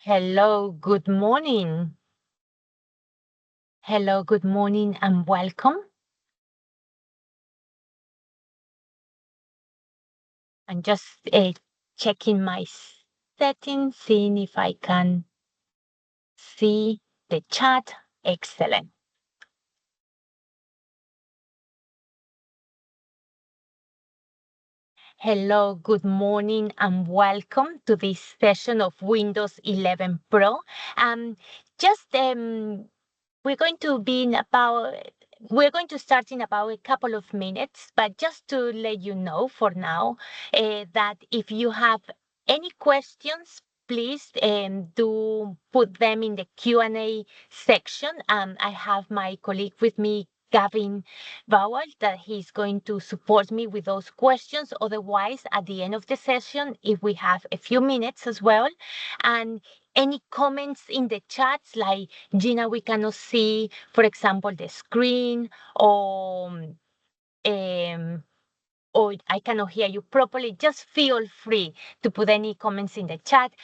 Hello, good morning. Hello, good morning, and welcome. I'm just checking my settings, seeing if I can see the chat. Excellent. Hello, good morning, and welcome to this session of Windows 11 Pro. Just we're going to be in about we're going to start in about a couple of minutes, but just to let you know for now that if you have any questions, please do put them in the Q&A section. I have my colleague with me, Gavin Vowell, that he's going to support me with those questions. Otherwise, at the end of the session, if we have a few minutes as well, and any comments in the chats, like Gina, we cannot see, for example, the screen, um, or I cannot hear you properly, just feel free to put any comments in the chat.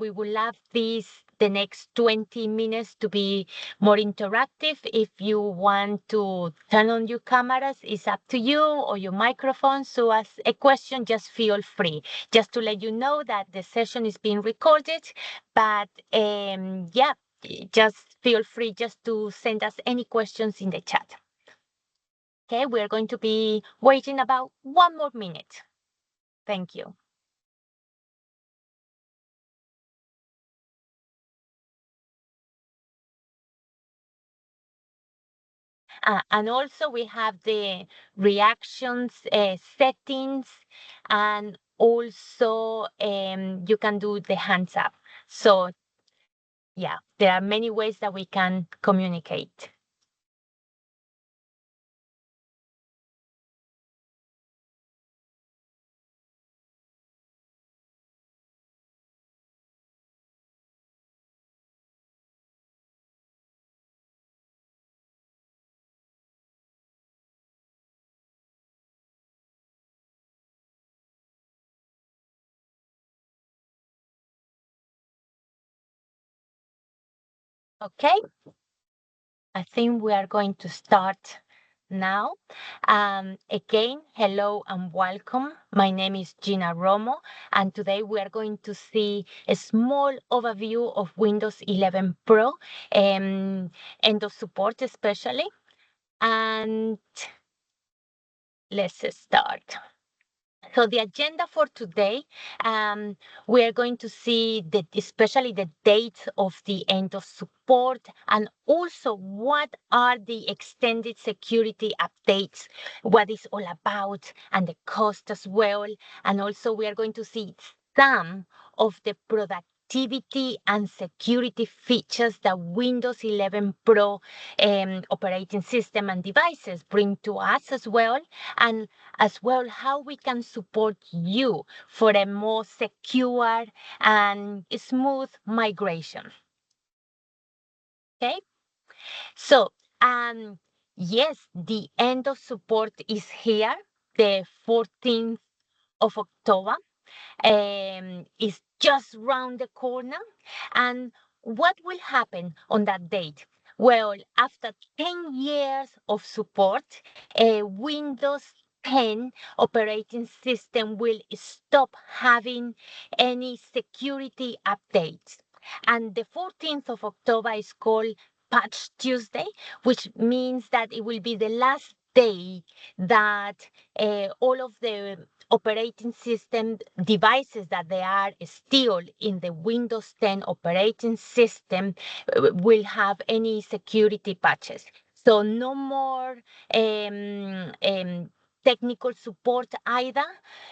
We will love the next 20 minutes to be more interactive. If you want to turn on your cameras, it's up to you, or your microphone. So as a question, just feel free. Just to let you know that the session is being recorded, but yeah, just feel free just to send us any questions in the chat. Okay, we're going to be waiting about 1 more minute. Thank you. And also we have the reactions settings, and also you can do the hands up. So yeah, there are many ways that we can communicate. Okay, I think we are going to start now. Again, hello and welcome. My name is Gina Romo, and today we are going to see a small overview of Windows 11 Pro, end of support especially. And let's start. So the agenda for today, we are going to see especially the date of the end of support, and also what are the extended security updates, what is all about, and the cost as well. And also we are going to see some of the productivity and security features that Windows 11 Pro operating system and devices bring to us as well, and as well how we can support you for a more secure and smooth migration. Okay, so yes, the end of support is here, the 14th of October. Is just round the corner. And what will happen on that date? Well, after 10 years of support, Windows 10 operating system will stop having any security updates. And the 14th of October is called Patch Tuesday, which means that it will be the last day that all of the operating system devices that they are still in the Windows 10 operating system will have any security patches. So no more technical support either,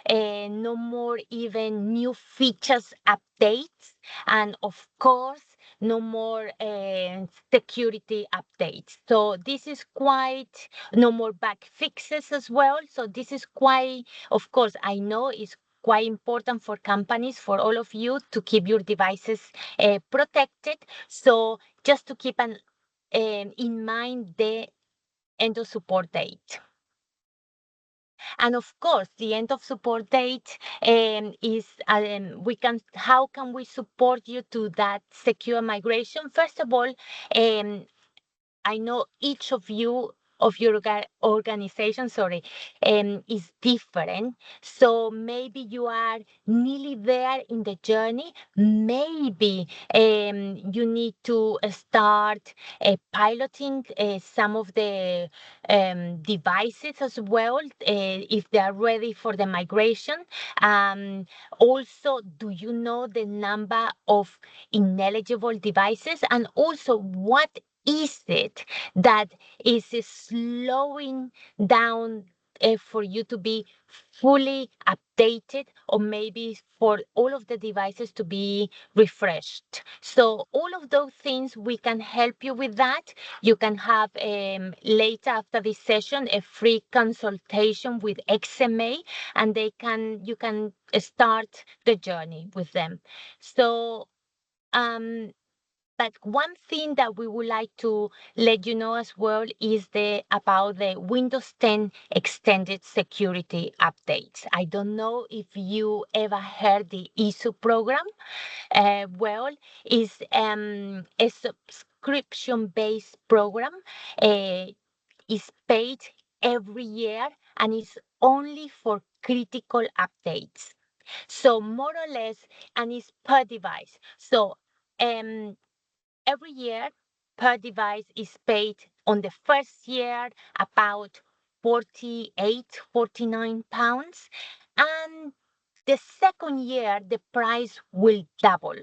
no more even new features updates, and of course, no more security updates. So this is quite, no more bug fixes as well. So this is quite, of course, I know it's quite important for companies, for all of you, to keep your devices protected. So just to keep in mind the end of support date. And of course, the end of support date is how can we support you to that secure migration? First of all, I know each of your organization, sorry, is different. So maybe you are nearly there in the journey. Maybe you need to start piloting some of the devices as well, if they are ready for the migration. Um, Also, do you know the number of ineligible devices? And also, what is it that is slowing down for you to be fully updated, or maybe for all of the devices to be refreshed? So all of those things, we can help you with that. You can have later after this session a free consultation with XMA, and you can start the journey with them. So um but one thing that we would like to let you know as well is about the Windows 10 extended security updates. I don't know if you ever heard the ISO program. Well, it's a subscription-based program. Uh, is paid every year and is only for critical updates. So more or less, and it's per device. So um, every year per device is paid on the first year about 48, 49 pounds. And the second year, the price will double.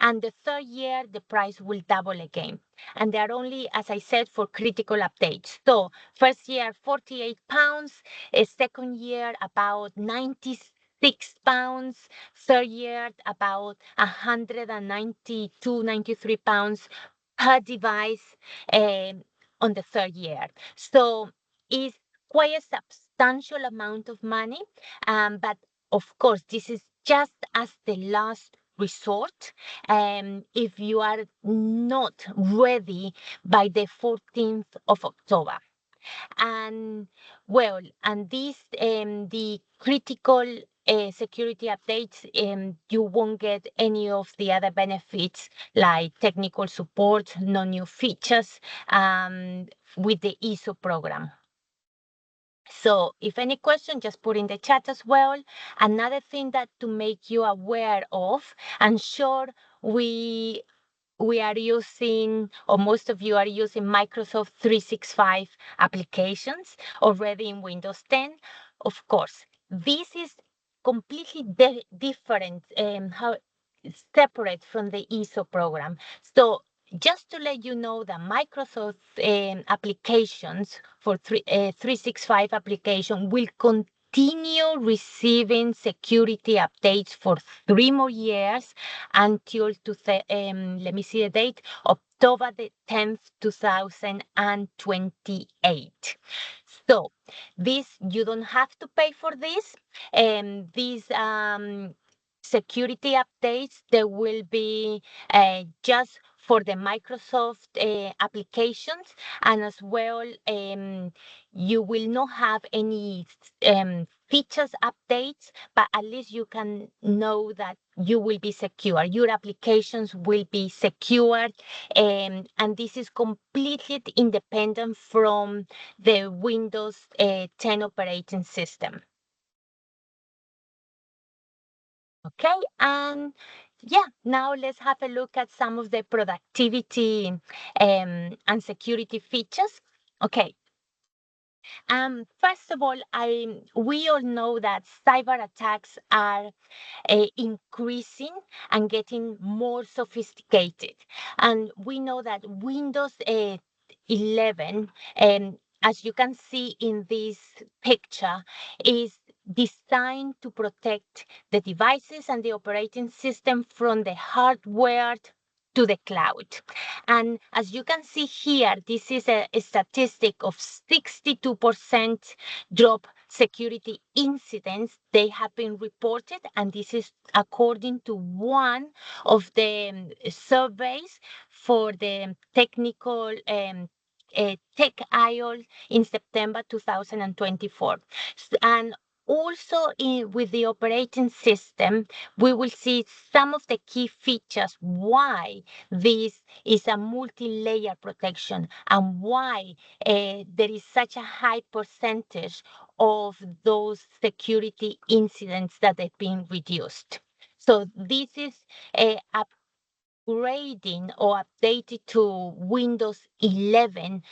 And the third year, the price will double again. And they are only, as I said, for critical updates. So first year, 48 pounds. Second year, about 96 pounds. Third year, about 192, 93 pounds per device on the third year. So it's quite a substantial amount of money. But of course, this is just as the last resort. If you are not ready by the 14th of October. And well, and the critical security updates, you won't get any of the other benefits like technical support, no new features with the ISO program. So if any question, just put in the chat as well. Another thing that to make you aware of, I'm sure we are using, or most of you are using Microsoft 365 applications already in Windows 10. Of course, this is completely different, how separate from the ISO program. So just to let you know that Microsoft applications for 365 application will continue receiving security updates for 3 more years until let me see the date, October the 10th, 2028. So this, you don't have to pay for this. These security updates, they will be just for the Microsoft applications, and as well, you will not have any features updates, but at least you can know that you will be secure. Your applications will be secured, and this is completely independent from the Windows 10 operating system. Okay, and yeah, now let's have a look at some of the productivity and security features. Okay, first of all, we all know that cyber attacks are increasing and getting more sophisticated. And we know that Windows 11, as you can see in this picture, is designed to protect the devices and the operating system from the hardware to the cloud. And as you can see here, this is a statistic of 62% drop security incidents. They have been reported, and this is according to one of the surveys for the technical Tech IOL in September 2024. And also with the operating system, we will see some of the key features why this is a multi-layer protection and why there is such a high percentage of those security incidents that they've been reduced. So this is upgrading or updated to Windows 11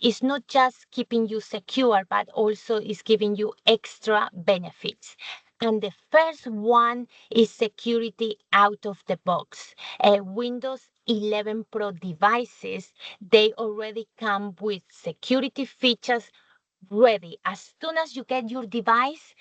is not just keeping you secure, but also is giving you extra benefits. And the first one is security out of the box. Windows 11 Pro devices, they already come with security features ready. As soon as you get your device,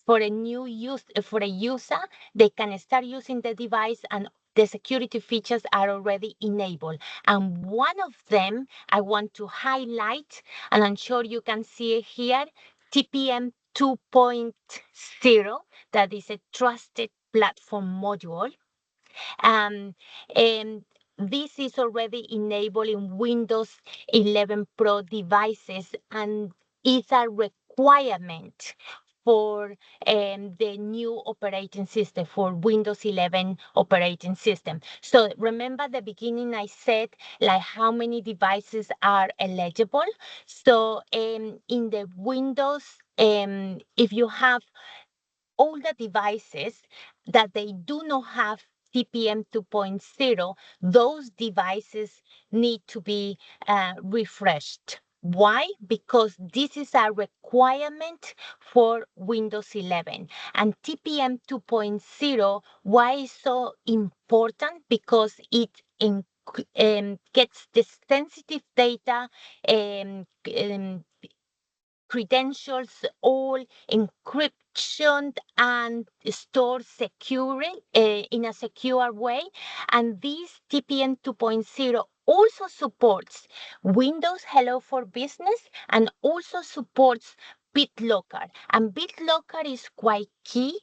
for a user, they can start using the device and the security features are already enabled. And one of them I want to highlight, and I'm sure you can see it here, TPM 2.0, that is a trusted platform module. Um, and this is already enabled in Windows 11 Pro devices and is a requirement for the new operating system, for Windows 11 operating system. So remember at the beginning I said like how many devices are eligible. So in the Windows, if you have older devices that they do not have TPM 2.0, those devices need to be refreshed. Why? Because this is a requirement for Windows 11. And TPM 2.0, why is so important? Because it gets the sensitive data, um, um, credentials all encryption and stored securely in a secure way. And this TPM 2.0 also supports Windows Hello for Business and also supports BitLocker. And BitLocker is quite key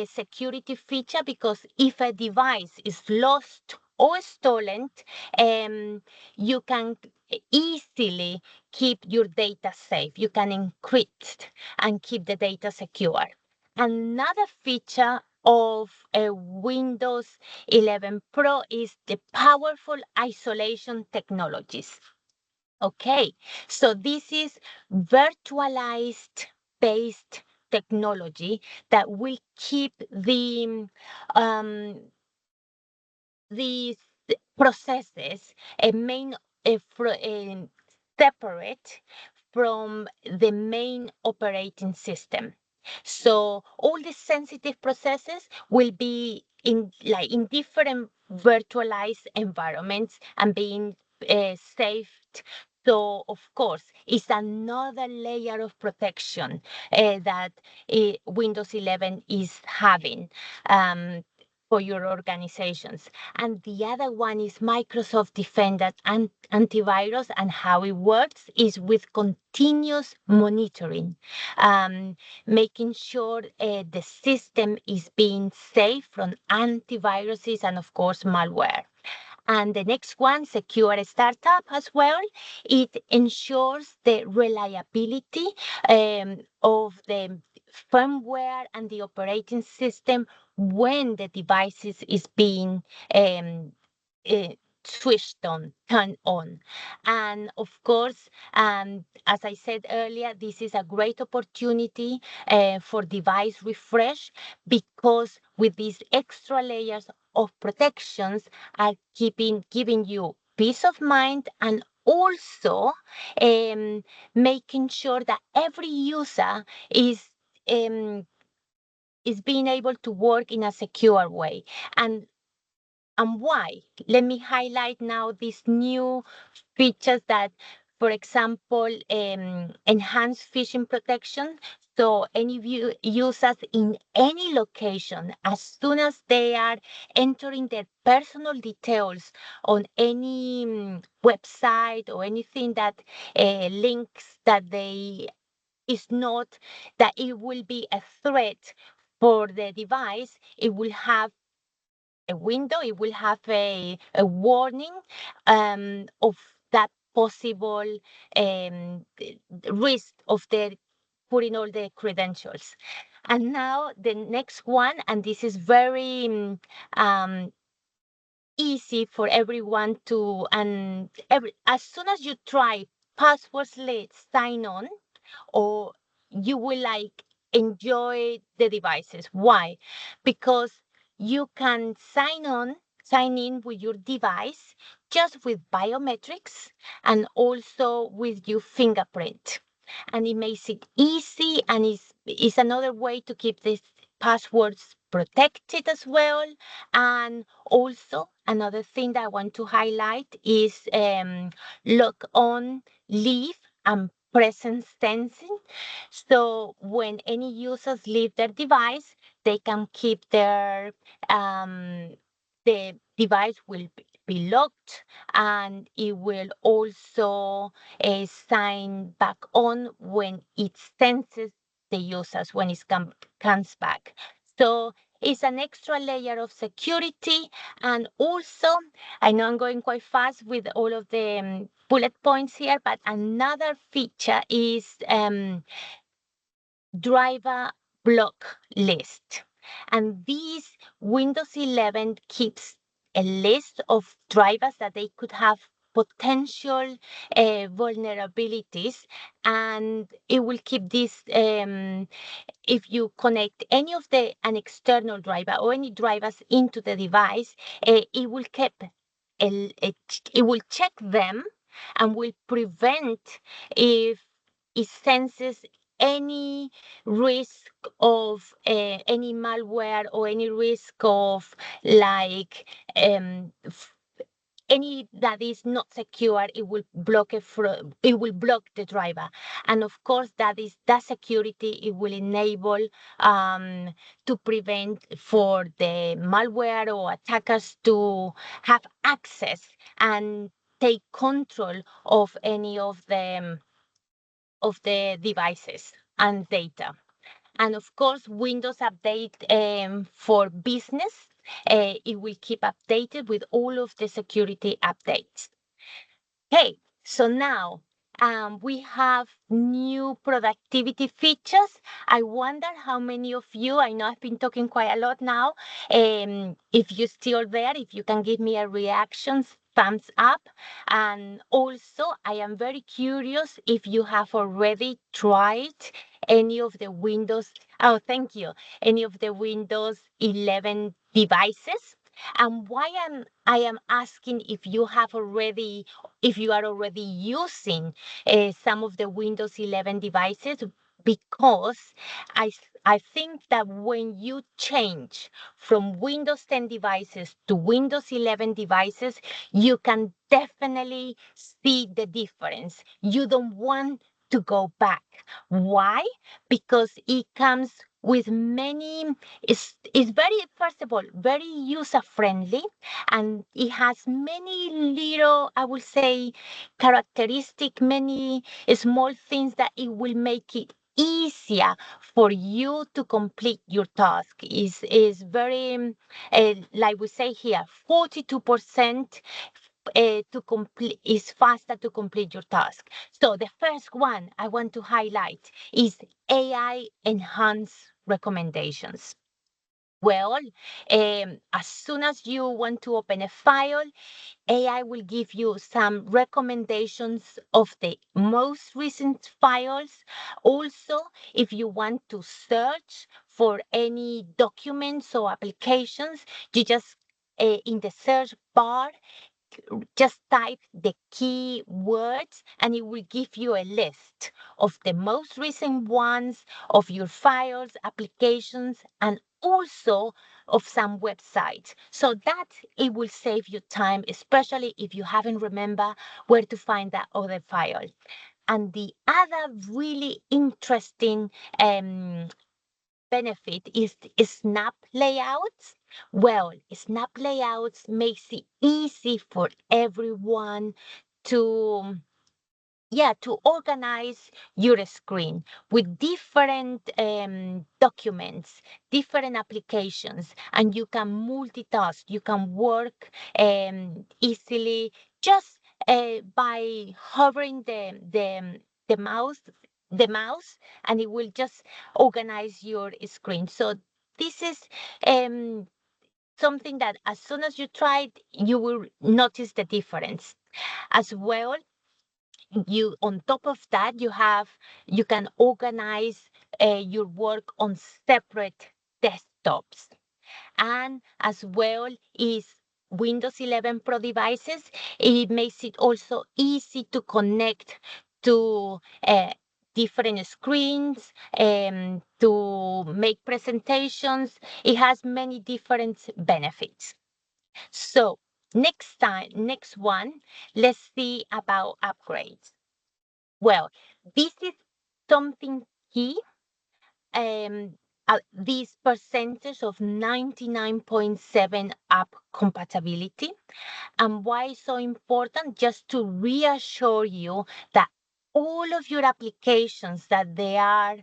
security feature because if a device is lost or stolen, you can easily keep your data safe. You can encrypt and keep the data secure. Another feature of Windows 11 Pro is the powerful isolation technologies. Okay, so this is virtualized based technology that will keep um, these processes main separate from the main operating system. So all the sensitive processes will be in different virtualized environments and being saved. So of course, it's another layer of protection that Windows 11 is having. For your organizations. And the other one is Microsoft Defender and antivirus, and how it works is with continuous monitoring, making sure the system is being safe from antiviruses and of course malware. And the next one, Secure Startup as well. It ensures the reliability of the firmware and the operating system when the devices is being um, uh, switched on, turned on. And of course, as I said earlier, this is a great opportunity for device refresh because with these extra layers of protections are giving you peace of mind and also making sure that every user um, is being able to work in a secure way. And why? Let me highlight now these new features that, for example, enhanced phishing protection. So any users in any location, as soon as they are entering their personal details on any website or anything that links that they is not that it will be a threat for the device, it will have a window, it will have a warning of that possible risk of their putting all the credentials. And now the next one, and this is very um, easy for everyone to, and as soon as you try passwordless sign on, or you will like enjoy the devices. Why? Because you can sign in with your device just with biometrics and also with your fingerprint. And it makes it easy and is another way to keep these passwords protected as well. And also another thing that I want to highlight is lock on, leave, and presence sensing. So when any users leave their device, they can keep um, the device will be locked, and it will also sign back on when it senses the users when it comes back. So it's an extra layer of security. And also, I know I'm going quite fast with all of the bullet points here, but another feature is driver block list. And this Windows 11 keeps a list of drivers that they could have potential vulnerabilities, and it will keep this if you connect any of an external driver or any drivers into the device, it will keep it will check them and will prevent if it senses any risk of any malware or any risk of like any that is not secure, it will block it will block the driver. And of course that security, it will enable to prevent for the malware or attackers to have access and take control of any of the devices and data. And of course, Windows Update for business, it will keep updated with all of the security updates. Hey, so now we have new productivity features. I wonder how many of you, I know I've been talking quite a lot now, if you're still there, if you can give me a reaction, thumbs up. And also, I am very curious if you have already tried any of the Windows, oh, thank you, any of the Windows 11 devices. And why I am asking if you are already using some of the Windows 11 devices, because I think that when you change from Windows 10 devices to Windows 11 devices, you can definitely see the difference. You don't want to go back. Why? Because it comes with many, it's very, first of all, very user friendly, and it has many little, I would say, characteristic, many small things that it will make it easier for you to complete your task. Is very like we say here, 42% to complete is faster to complete your task. So the first one I want to highlight is AI enhanced recommendations. Well, as soon as you want to open a file, AI will give you some recommendations of the most recent files. Also, if you want to search for any documents or applications, you just in the search bar, just type the key words and it will give you a list of the most recent ones of your files, applications, and also of some websites. So that it will save you time, especially if you haven't remember where to find that other file. And the other really interesting benefit is snap layouts. Well, snap layouts makes it easy for everyone to to organize your screen with different documents, different applications, and you can multitask. You can work easily. Just by hovering the mouse, the mouse, and it will just organize your screen. So this is um, something that as soon as you try it, you will notice the difference. As well, you on top of that, you can organize your work on separate desktops, and as well is Windows 11 Pro devices. It makes it also easy to connect to different screens to make presentations. It has many different benefits. So next one, let's see about upgrades. Well, this is something key. This percentage of 99.7 app compatibility, and why it's so important, just to reassure you that all of your applications that they are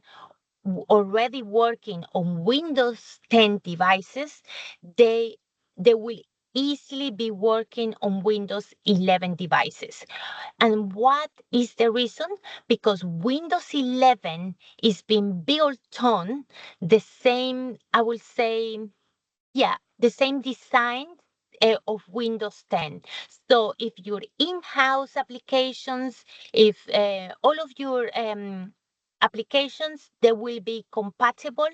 already working on Windows 10 devices, they they will easily be working on Windows 11 devices. And what is the reason? Because Windows 11 is being built on the same, I will say, yeah, the same design of Windows 10. So if your in-house applications, if all of your applications, they will be compatible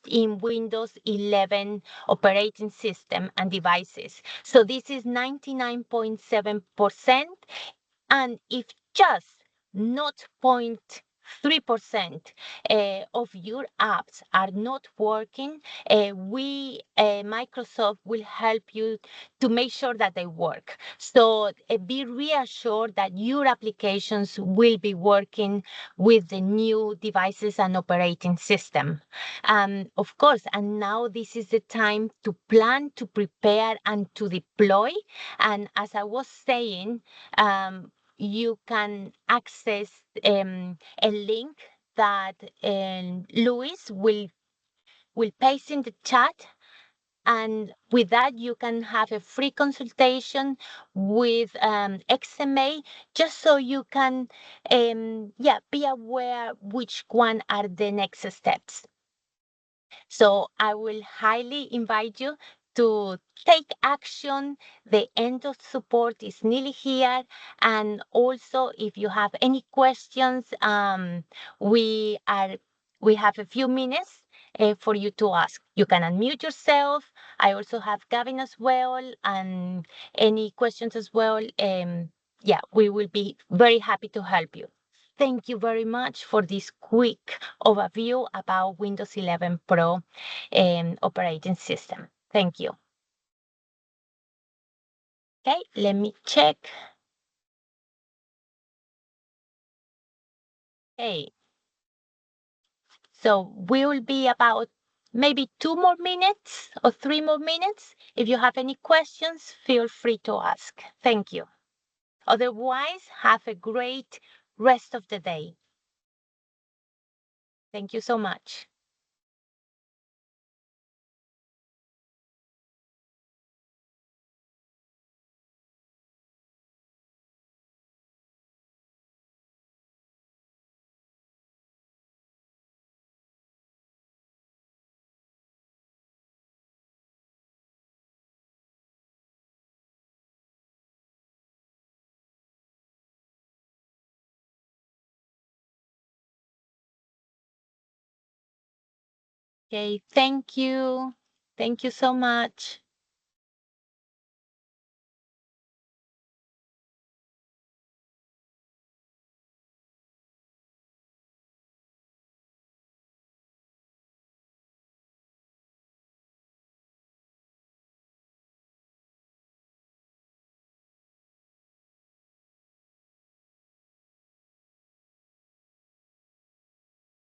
in Windows 11 operating system and devices. So this is 99.7%. And if just not 0.3% of your apps are not working, Microsoft will help you to make sure that they work. So be reassured that your applications will be working with the new devices and operating system. Of course, and now this is the time to plan, to prepare, and to deploy. And as I was saying, you can access a link that Luis will paste in the chat, and with that you can have a free consultation with XMA, just so you can be aware which one are the next steps. So I will highly invite you to take action. The end of support is nearly here. And also, if you have any questions, we are we have a few minutes for you to ask. You can unmute yourself. I also have Gavin as well, and any questions as well. We will be very happy to help you. Thank you very much for this quick overview about Windows 11 Pro operating system. Thank you. Okay, let me check. Okay, so we will be about maybe 2 more minutes or 3 more minutes. If you have any questions, feel free to ask. Thank you. Otherwise, have a great rest of the day. Thank you so much. Okay, thank you. Thank you so much.